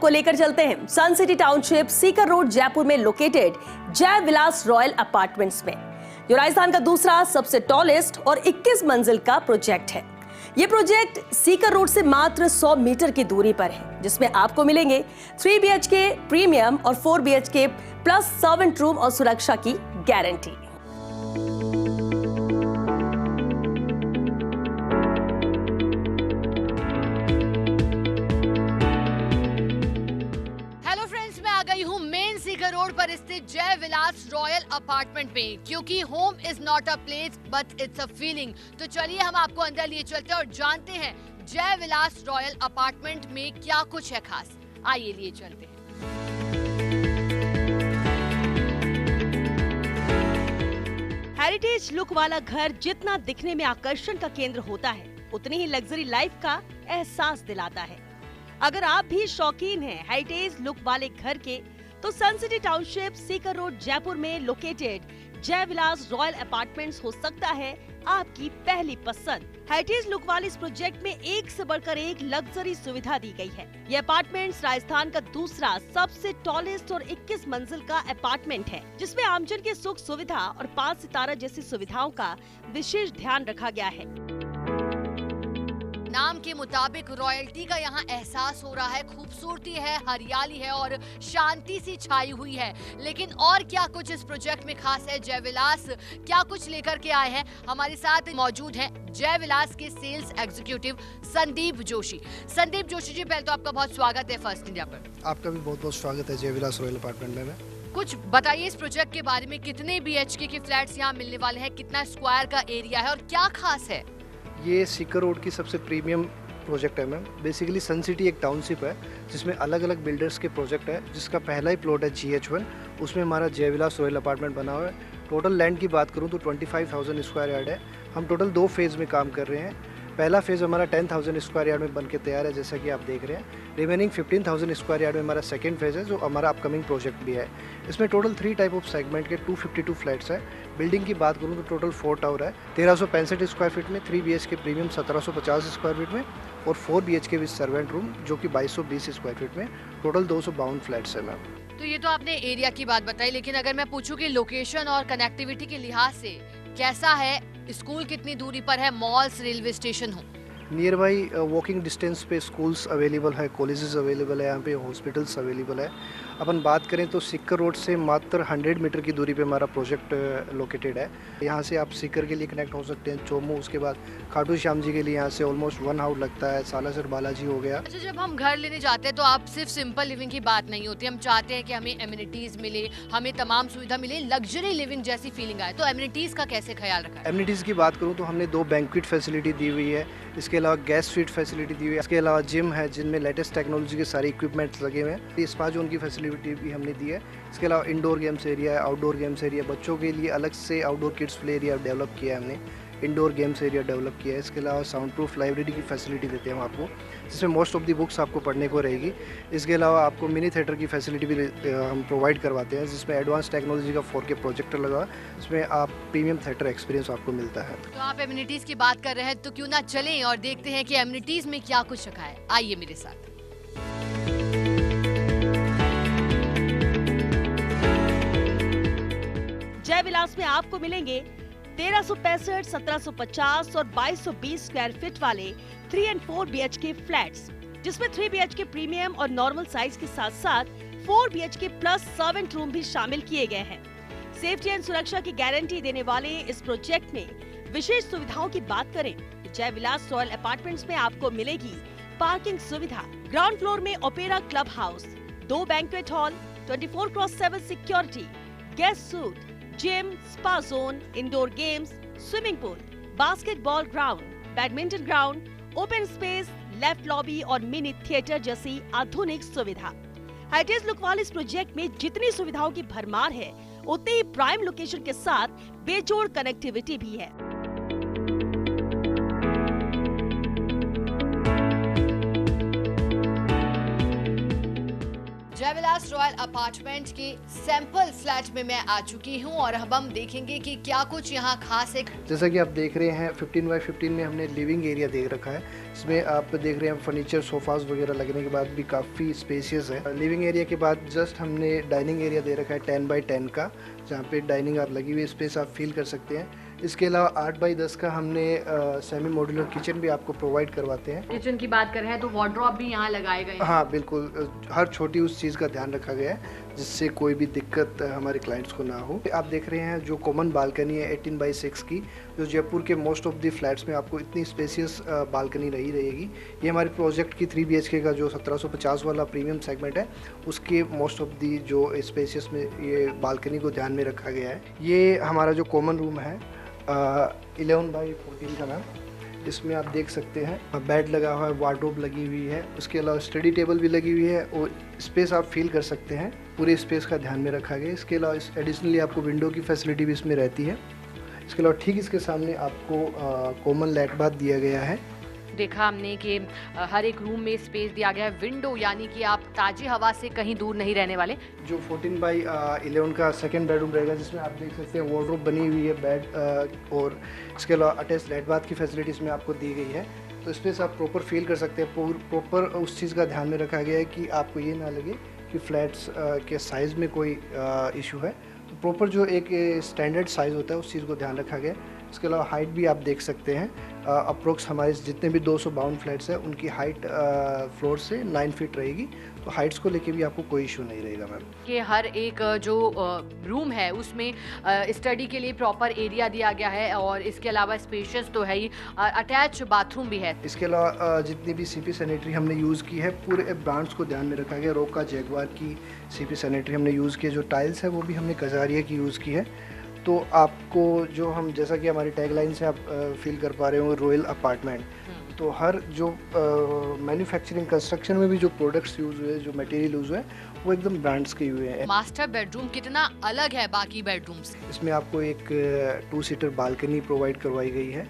आपको लेकर चलते हैं sun city township Sikar road Jaipur में located Jai Vilas royal apartments में, जो राजस्थान का दूसरा सबसे टॉलेस्ट और 21 मंजिल का प्रोजेक्ट है। ये प्रोजेक्ट सीकर रोड से मात्र 100 मीटर की दूरी पर है, जिसमें आपको मिलेंगे 3 BHK प्रीमियम और 4 BHK प्लस सर्वेंट रूम और सुरक्षा की गारंटी। सीकर रोड पर स्थित जय विलास रॉयल अपार्टमेंट में, क्योंकि home is not a place but it's a feeling. तो चलिए हम आपको अंदर लिए चलते हैं और जानते हैं जय विलास रॉयल अपार्टमेंट में क्या कुछ है खास। आइए लिए चलते हैं। हेरिटेज लुक वाला घर जितना दिखने में आकर्षण का केंद्र होता है, उतनी ही लग्जरी लाइफ का एहसास दिलाता है। अगर आप भी शौकीन हैं हेरिटेज लुक वाले घर के, तो sun city township Sikar road Jaipur में located Jai Vilas royal apartments हो सकता है आपकी पहली पसंद। हेरिटेज लुक वाले इस प्रोजेक्ट में एक से बढ़कर एक लग्जरी सुविधा दी गई है। ये अपार्टमेंट्स राजस्थान का दूसरा सबसे टॉलेस्ट और 21 मंजिल का अपार्टमेंट है, जिसमें आमजन के सुख सुविधा और 5 सितारा जैसी सुविधाओं का विशेष ध्यान रखा गया है। नाम के मुताबिक रॉयल्टी का यहाँ एहसास हो रहा है। खूबसूरती है, हरियाली है और शांति सी छाई हुई है। लेकिन और क्या कुछ इस प्रोजेक्ट में खास है, जय विलास क्या कुछ लेकर के आए हैं। हमारे साथ मौजूद हैं जय विलास के सेल्स एग्जीक्यूटिव संदीप जोशी। संदीप जोशी जी, पहले तो आपका बहुत स्वागत है फर्स्ट इंडिया पर। आपका भी बहुत बहुत स्वागत है जय विलास रॉयल अपार्टमेंट में। कुछ बताइए इस प्रोजेक्ट के बारे में, कितने BHK के फ्लैट्स यहाँ मिलने वाले हैं, कितना स्क्वायर का एरिया है और क्या खास है। ये सीकर रोड की सबसे प्रीमियम प्रोजेक्ट है मैम। बेसिकली सन सिटी एक टाउनशिप है जिसमें अलग अलग बिल्डर्स के प्रोजेक्ट है, जिसका पहला ही प्लॉट है GH1, उसमें हमारा जय विलास रॉयल अपार्टमेंट बना हुआ है। टोटल लैंड की बात करूँ तो 25,000 स्क्वायर यार्ड है। हम टोटल 2 फेज़ में काम कर रहे हैं। पहला फेज़ हमारा 10,000 स्क्वायर यार्ड में बन के तैयार है, जैसा कि आप देख रहे हैं। रिमेनिंग 15,000 स्क्वायर यार्ड में हमारा सेकंड फेज़ है, जो हमारा अपकमिंग प्रोजेक्ट भी है। इसमें टोटल 3 टाइप ऑफ सेगमेंट के 252 फ्लैट्स हैं। बिल्डिंग की बात करूँ तो टोटल 4 टावर है। 1365 स्क्वायर फीट में 3 BHK प्रीमियम 1750 स्क्वायर फीट में और 4 BHK विद सर्वेंट रूम जो कि 2220 स्क्वायर फीट में। टोटल 252 फ्लैट्स है मैम। तो ये तो आपने एरिया की बात बताई, लेकिन अगर मैं पूछूं कि लोकेशन और कनेक्टिविटी के लिहाज से कैसा है, स्कूल कितनी दूरी पर है, मॉल्स, रेलवे स्टेशन हो? नियर बाई वॉकिंग डिस्टेंस पे स्कूल्स अवेलेबल है, कॉलेजेस अवेलेबल है, यहाँ पे हॉस्पिटल्स अवेलेबल है। अपन बात करें तो सीकर रोड से मात्र 100 मीटर की दूरी पे हमारा प्रोजेक्ट लोकेटेड है। यहाँ से आप सीकर के लिए कनेक्ट हो सकते हैं, चोमू, उसके बाद खाटू श्याम जी के लिए यहाँ से ऑलमोस्ट 1 आवर लगता है। सालासर बालाजी हो गया। अच्छा, जब हम घर लेने जाते हैं तो आप सिर्फ सिंपल लिविंग की बात नहीं होती, हम चाहते हैं कि हमें एमिनिटीज मिले, हमें तमाम सुविधा मिले, लग्जरी लिविंग जैसी फीलिंग आए। तो एमिनिटीज का कैसे ख्याल रखा है? एमिनिटीज की बात करूँ तो हमने 2 बैंक्वेट फैसिलिटी दी हुई है। इसके अलावा गैस स्वीट फैसिलिटी दी हुई है। इसके अलावा जिम है जिनमें लेटेस्ट टेक्नोलॉजी के सारे इक्विपमेंट्स लगे हुए हैं। स्पा जोन की फैसिलिटी भी हमने दी है। इसके अलावा इंडोर गेम्स एरिया है, आउटडोर गेम्स एरिया, बच्चों के लिए अलग से outdoor kids play area develop किया है हमने, इंडोर गेम्स एरिया डेवलप किया है। इसके अलावा साउंड प्रूफ लाइब्रेरी की फैसिलिटी देते हैं हम आपको, जिसमें मोस्ट ऑफ दी बुक्स आपको पढ़ने को रहेगी। इसके अलावा आपको मिनी थिएटर की फैसिलिटी भी हम प्रोवाइड करवाते हैं, जिसमें एडवांस टेक्नोलॉजी का 4K प्रोजेक्टर लगा है। इसमें आप प्रीमियम थिएटर एक्सपीरियंस आपको मिलता है। तो आप एमिनिटीज की बात कर रहे हैं, तो क्यों ना चलें और देखते हैं कि एमिनिटीज में क्या कुछ रखा है। आइए मेरे साथ। जय विलास में आपको मिलेंगे 1365, 1750 और 2220 स्क्वायर फीट वाले 3 और 4 BHK फ्लैट्स, जिसमें 3 BHK प्रीमियम और नॉर्मल साइज के साथ साथ 4 BHK प्लस सर्वेंट रूम भी शामिल किए गए हैं। सेफ्टी एंड सुरक्षा की गारंटी देने वाले इस प्रोजेक्ट में विशेष सुविधाओं की बात करें तो जय विलास रॉयल अपार्टमेंट्स में आपको मिलेगी पार्किंग सुविधा, ग्राउंड फ्लोर में opera club house, 2 banquet hall, 24/7 security, guest suit, gym, spa zone, indoor games, swimming pool, basketball ground, badminton ground, open space, left lobby और मिनी थिएटर जैसी आधुनिक सुविधा। हेरिटेज लुक वाले इस प्रोजेक्ट में जितनी सुविधाओं की भरमार है, उतनी ही प्राइम लोकेशन के साथ बेजोड़ कनेक्टिविटी भी है। जयविलास रॉयल अपार्टमेंट के सैंपल फ्लैट में मैं आ चुकी हूं और अब हम देखेंगे कि क्या कुछ यहां खास है। जैसा कि आप देख रहे हैं 15x15 में हमने लिविंग एरिया देख रखा है। इसमें आप देख रहे हैं फर्नीचर सोफाज वगैरह लगने के बाद भी काफ़ी स्पेशियस है। लिविंग एरिया के बाद जस्ट हमने डाइनिंग एरिया दे रखा है 10x10 का, जहाँ पे डाइनिंग आप लगी हुई स्पेस आप फील कर सकते हैं। इसके अलावा 8x10 का हमने सेमी मॉड्यूलर किचन भी आपको प्रोवाइड करवाते हैं। किचन की बात कर रहे हैं तो वार्डरोब भी यहाँ लगाए गए हैं। हाँ बिल्कुल, हर छोटी उस चीज़ का ध्यान रखा गया है जिससे कोई भी दिक्कत हमारे क्लाइंट्स को ना हो। आप देख रहे हैं जो कॉमन बालकनी है 18x6 की, जो जयपुर के मोस्ट ऑफ द फ्लैट्स में आपको इतनी स्पेशियस बालकनी नहीं रहेगी। ये हमारे प्रोजेक्ट की 3 BHK का जो 1750 वाला प्रीमियम सेगमेंट है उसके मोस्ट ऑफ दी जो स्पेशियस में ये बालकनी को ध्यान में रखा गया है। ये हमारा जो कॉमन रूम है 11x14 का मैम, इसमें आप देख सकते हैं बेड लगा हुआ है, वार्डरोब लगी हुई है, उसके अलावा स्टडी टेबल भी लगी हुई है और स्पेस आप फील कर सकते हैं। पूरे स्पेस का ध्यान में रखा गया है। इसके अलावा एडिशनली आपको विंडो की फैसिलिटी भी इसमें रहती है। इसके अलावा ठीक इसके सामने आपको कॉमन लेट बाथ दिया गया है। देखा हमने कि हर एक रूम में स्पेस दिया गया है, विंडो, यानी कि आप ताजी हवा से कहीं दूर नहीं रहने वाले। जो 14x11 का सेकंड बेडरूम रहेगा जिसमें आप देख सकते हैं वार्डरोब बनी हुई है, बेड और इसके अलावा अटैच लेट बाथ की फैसिलिटी इसमें आपको दी गई है। तो स्पेस आप प्रॉपर फील कर सकते हैं। प्रॉपर उस चीज़ का ध्यान में रखा गया है कि आपको ये ना लगे कि फ्लैट्स के साइज़ में कोई इशू है। तो प्रॉपर जो एक स्टैंडर्ड साइज़ होता है उस चीज़ को ध्यान रखा गया है। इसके अलावा हाइट भी आप देख सकते हैं, अप्रोक्स हमारे जितने भी 252 फ्लैट्स हैं उनकी हाइट फ्लोर से 9 फीट रहेगी। तो हाइट्स को लेके भी आपको कोई इशू नहीं रहेगा मैम। कि हर एक जो रूम है उसमें स्टडी के लिए प्रॉपर एरिया दिया गया है और इसके अलावा स्पेशियस तो है ही, अटैच बाथरूम भी है। इसके अलावा जितनी भी सीपी सैनिटरी हमने यूज़ की है पूरे ब्रांड्स को ध्यान में रखा गया। रोका जैगवार की सीपी सैनिटरी हमने यूज़ की है। जो टाइल्स है वो भी हमने कजारिया की यूज़ की है। तो आपको जो हम जैसा कि हमारी टैगलाइन से आप फील कर पा रहे हो रॉयल अपार्टमेंट, तो हर जो मैन्युफैक्चरिंग कंस्ट्रक्शन में भी जो प्रोडक्ट्स यूज़ हुए, जो मटेरियल यूज़ हुए वो एकदम ब्रांड्स के हुए हैं। मास्टर बेडरूम कितना अलग है बाकी बेडरूम से। इसमें आपको एक 2 सीटर बालकनी प्रोवाइड करवाई गई है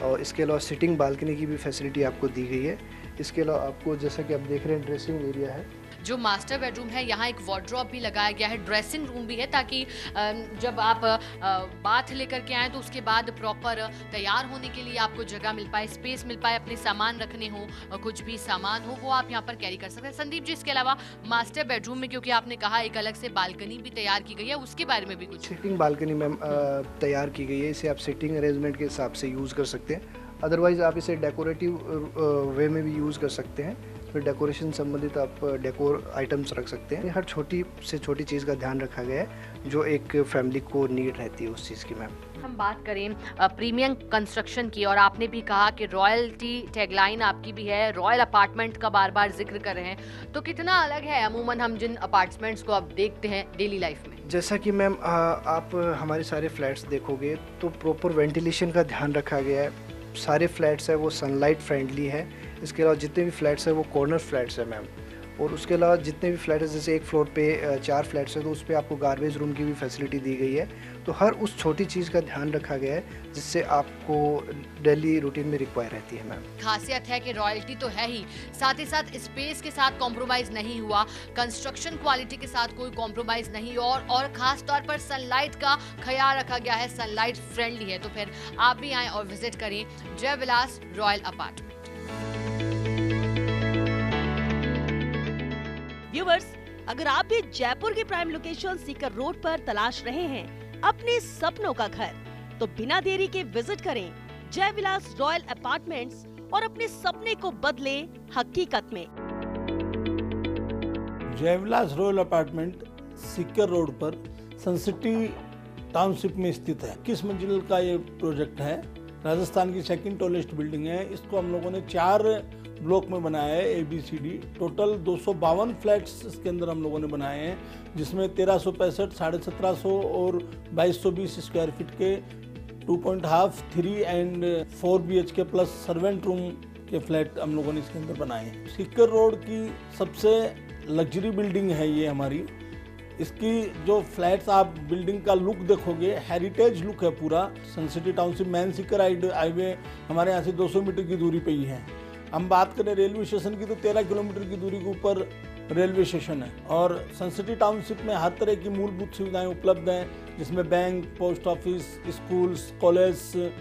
और इसके अलावा सिटिंग बालकनी की भी फैसिलिटी आपको दी गई है। इसके अलावा आपको जैसा कि आप देख रहे हैं ड्रेसिंग एरिया है। जो मास्टर बेडरूम है यहाँ एक वार्डरोब भी लगाया गया है, ड्रेसिंग रूम भी है, ताकि जब आप बाथ लेकर के आएँ तो उसके बाद प्रॉपर तैयार होने के लिए आपको जगह मिल पाए, स्पेस मिल पाए, अपने सामान रखने हो, कुछ भी सामान हो वो आप यहाँ पर कैरी कर सकते हैं। संदीप जी, इसके अलावा मास्टर बेडरूम में क्योंकि आपने कहा एक अलग से बालकनी भी तैयार की गई है, उसके बारे में भी कुछ। सिटिंग बालकनी मैम तैयार की गई है। इसे आप सिटिंग अरेंजमेंट के हिसाब से यूज़ कर सकते हैं। अदरवाइज़ आप इसे डेकोरेटिव वे में भी यूज़ कर सकते हैं। फिर डेकोरेशन संबंधित आप डेकोर आइटम्स रख सकते हैं। हर छोटी से छोटी चीज़ का ध्यान रखा गया है जो एक फैमिली को नीड रहती है उस चीज़ की मैम। हम बात करें प्रीमियम कंस्ट्रक्शन की, और आपने भी कहा कि रॉयल्टी टैगलाइन आपकी भी है, रॉयल अपार्टमेंट का बार बार जिक्र कर रहे हैं, तो कितना अलग है अमूमन हम जिन अपार्टमेंट्स को अब देखते हैं डेली लाइफ में। जैसा कि मैम आप हमारे सारे फ्लैट्स देखोगे तो प्रॉपर वेंटिलेशन का ध्यान रखा गया है। सारे फ्लैट्स है वो सनलाइट फ्रेंडली है। इसके अलावा जितने भी फ्लैट्स हैं वो कॉर्नर फ्लैट्स हैं मैम। और उसके अलावा जितने भी फ्लैट है, जैसे एक फ्लोर पे 4 फ्लैट्स हैं तो उस पर आपको गार्बेज रूम की भी फैसिलिटी दी गई है। तो हर उस छोटी चीज़ का ध्यान रखा गया है जिससे आपको डेली रूटीन में रिक्वायर रहती है मैम। खासियत है कि रॉयल्टी तो है ही, साथ ही साथ स्पेस के साथ कॉम्प्रोमाइज़ नहीं हुआ, कंस्ट्रक्शन क्वालिटी के साथ कोई कॉम्प्रोमाइज़ नहीं, और खास तौर पर सनलाइट का ख्याल रखा गया है, सनलाइट फ्रेंडली है। तो फिर आप भी आएँ और विजिट करें जयविलास रॉयल अपार्टमेंट। व्यूवर्स, अगर आप भी जयपुर की प्राइम लोकेशन सीकर रोड पर तलाश रहे हैं अपने सपनों का घर, तो बिना देरी के विजिट करें जयविलास रॉयल अपार्टमेंट्स और अपने सपने को बदले हकीकत में। Jai Vilas royal apartment Sikar road पर सनसिटी टाउनशिप में स्थित है। 21 मंजिल का ये प्रोजेक्ट है। राजस्थान की सेकंड टॉलेस्ट बिल्डिंग है। इसको हम लोगों ने 4 ब्लॉक में बनाया है, ABCD। टोटल 252 फ्लैट्स इसके अंदर हम लोगों ने बनाए हैं, जिसमें 1365, 1750 और 2220 स्क्वायर फीट के 2.5, 3 and 4 BHK plus servant room के फ्लैट हम लोगों ने इसके अंदर बनाए हैं। सीकर रोड की सबसे लग्जरी बिल्डिंग है ये हमारी। इसकी जो फ्लैट्स आप बिल्डिंग का लुक देखोगे, हेरिटेज लुक है पूरा। Sun City township main Sikar highway हमारे यहाँ से 200 मीटर की दूरी पे ही है। हम बात करें रेलवे स्टेशन की तो 13 किलोमीटर की दूरी के ऊपर रेलवे स्टेशन है और सन सिटी टाउनशिप में हर तरह की मूलभूत सुविधाएं उपलब्ध हैं, जिसमें bank, post office, schools, college,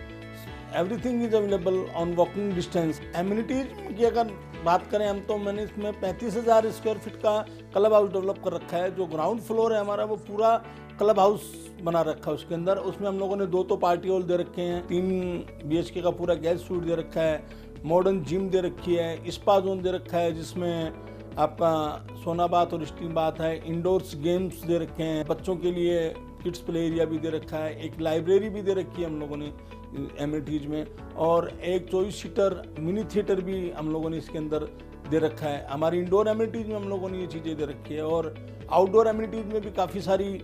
everything is available on walking distance. Amenities की अगर बात करें हम, तो मैंने इसमें 35,000 स्क्वायर फीट का क्लब हाउस डेवलप कर रखा है। जो ग्राउंड फ्लोर है हमारा, वो पूरा क्लब हाउस बना रखा है। उसके अंदर उसमें हम लोगों ने 2 तो पार्टी हॉल दे रखे हैं, 3 BHK का पूरा गेस्ट सूट दे रखा है, मॉडर्न जिम दे रखी है, स्पा जोन दे रखा है जिसमें आपका सोना बाथ और स्टीम बाथ है, इंडोर्स गेम्स दे रखे हैं, बच्चों के लिए किड्स प्ले एरिया भी दे रखा है, एक लाइब्रेरी भी दे रखी है हम लोगों ने एमिनिटीज में, और एक 24 सीटर मिनी थिएटर भी हम लोगों ने इसके अंदर दे रखा है। हमारी इंडोर एमिनिटीज में हम लोगों ने ये चीज़ें दे रखी है और आउटडोर एमिनिटीज में भी काफ़ी सारी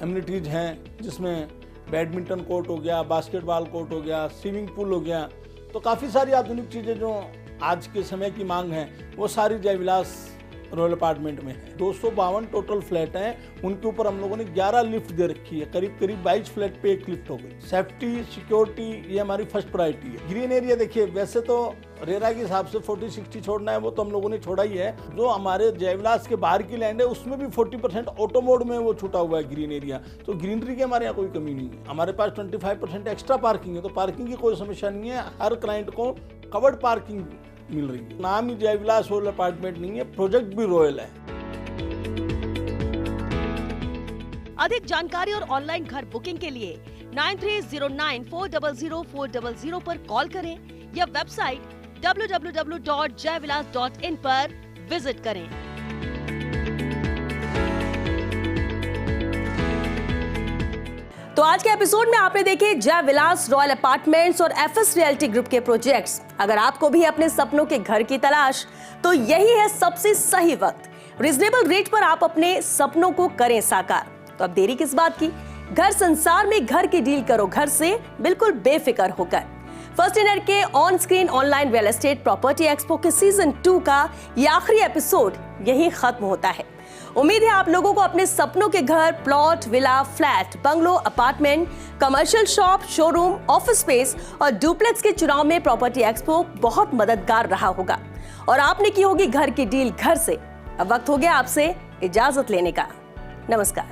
एमिनिटीज हैं, जिसमें बैडमिंटन कोर्ट हो गया, बास्केटबॉल कोर्ट हो गया, स्विमिंग पूल हो गया। तो काफ़ी सारी आधुनिक चीज़ें जो आज के समय की मांग है वो सारी जय विलास रॉयल अपार्टमेंट में है। 252 टोटल फ्लैट हैं, उनके ऊपर हम लोगों ने 11 लिफ्ट दे रखी है। करीब 22 फ्लैट पे 1 लिफ्ट हो गई। सेफ्टी, सिक्योरिटी, ये हमारी फर्स्ट प्रायोरिटी है। ग्रीन एरिया देखिए, वैसे तो रेरा के हिसाब से 40-60 छोड़ना है, वो तो हम लोगों ने छोड़ा ही है। जो हमारे जय विलास के बाहर की लैंड है उसमें भी 40% ऑटो मोड में वो छूटा हुआ है ग्रीन एरिया। तो ग्रीनरी की हमारे यहाँ कोई कमी नहीं है। हमारे पास 25% एक्स्ट्रा पार्किंग है, तो पार्किंग की कोई समस्या नहीं है। हर क्लाइंट को कवर्ड पार्किंग मिल रही है। नाम ही जय विलास रॉयल अपार्टमेंट नहीं है, प्रोजेक्ट भी रॉयल है। अधिक जानकारी और ऑनलाइन घर बुकिंग के लिए 9309400400 पर कॉल करें या वेबसाइट www.jaivilas.in पर विजिट करें। तो आज के एपिसोड में आपने देखे जय विलास रॉयल अपार्टमेंट्स और FS रियल्टी ग्रुप के प्रोजेक्ट्स। अगर आपको भी अपने सपनों के घर की तलाश, तो यही है सबसे सही वक्त। रिजनेबल रेट पर आप अपने सपनों को करें साकार। तो अब देरी किस बात की, घर संसार में घर की डील करो घर से बिल्कुल बेफिक्र होकर। फर्स्ट इन के on screen online real estate property expo के सीजन 2 का ये आखिरी एपिसोड यही खत्म होता है। उम्मीद है आप लोगों को अपने सपनों के घर, plot, villa, flat, bungalow, apartment, commercial shop, showroom, office space और डुप्लेक्स के चुनाव में प्रॉपर्टी एक्सपो बहुत मददगार रहा होगा और आपने की होगी घर की डील घर से। अब वक्त हो गया आपसे इजाजत लेने का। नमस्कार।